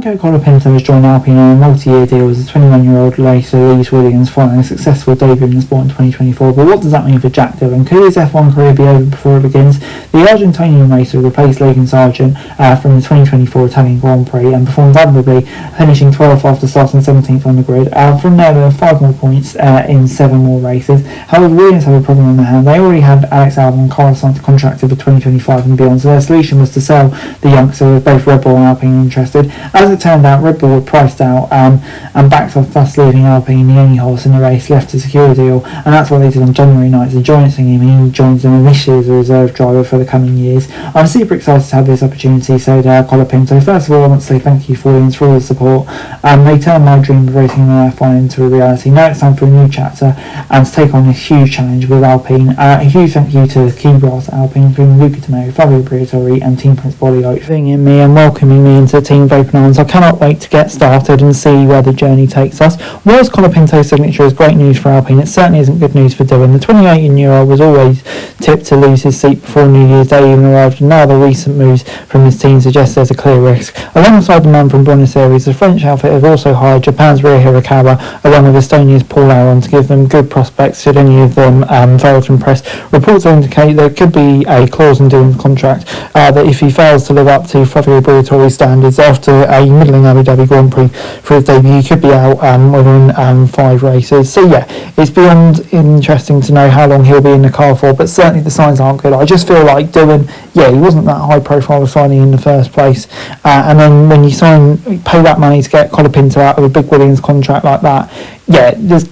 Franco Colapinto has joined Alpine on a multi-year deal as a 21-year-old racer Lewis Williams following a successful debut in the sport in 2024. But what does that mean for Jack Doohan? Could his F1 career be over before it begins? The Argentinian racer replaced Logan Sargent from the 2024 Italian Grand Prix and performed admirably, finishing 12th after starting 17th on the grid. From there are 5 more points in 7 more races. However, Williams have a problem in their hand. They already had Alex Albon and Carlos Sainz contracted for 2025 and beyond, so their solution was to sell the youngster with both Red Bull and Alpine interested. As it turned out, Red Bull were priced out and backed off, thus leaving Alpine the only horse in the race left to secure a deal, and that's what they did on January 9th. They're joining him. He joins them initially as a reserve driver for the coming years. I'm super excited to have this opportunity, said Colapinto. First of all, I want to say thank you, Williams, for all the support. They turned my dream of racing in F1 into a reality. Now it's time for a new chapter and to take on this huge challenge with Alpine. A huge thank you to the key brass at Alpine, including Luca Di Maio, Fabio Briatore and Team Principal Ollie in me and welcoming me into Team Open Arms. I cannot wait to get started and see where the journey takes us. Whilst Colapinto's signature is great news for Alpine, it certainly isn't good news for Doohan. The 28-year-old was always tipped to lose his seat before New Year's Day even arrived, and now the recent moves from his team suggest there's a clear risk. Alongside the man from Buenos Aires, the French outfit have also hired Japan's Ria Hirakawa along with Estonia's Paul Aron to give them good prospects should any of them fail to impress. Reports indicate there could be a clause in Doohan's contract that if he fails to live up to Fabio Briatore's standards after a middling Abu Dhabi Grand Prix for his debut, he could be out within 5 races. So yeah, it's beyond interesting to know how long he'll be in the car for, but certainly the signs aren't good. I just feel like Doohan, he wasn't that high profile of signing in the first place, and then when you pay that money to get Colapinto out of a big Williams contract like that,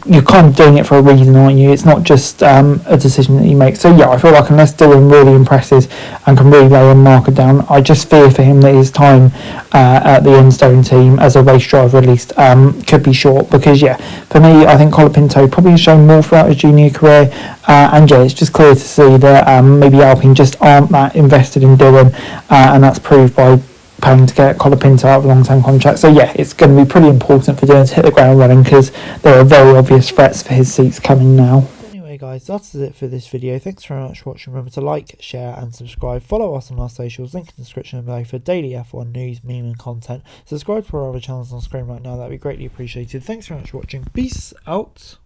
you're kind of doing it for a reason, aren't you? It's not just a decision that you make. So I feel like unless Doohan really impresses and can really lay a marker down, I just fear for him that his time at the Enstone team as a race driver at least could be short, because for me I think Colapinto probably has shown more throughout his junior career, and it's just clear to see that maybe Alpine just aren't that invested in Doohan, and that's proved by paying to get Colapinto out of a long-term contract. So it's going to be pretty important for Doohan to hit the ground running, because there are very obvious threats for his seats coming now. Anyway guys, that's it for this video. Thanks very much for watching. Remember to like, share and subscribe. Follow us on our socials, link in the description below for daily F1 news, meme and content. Subscribe to our other channels on screen right now, that'd be greatly appreciated. Thanks very much for watching. Peace out.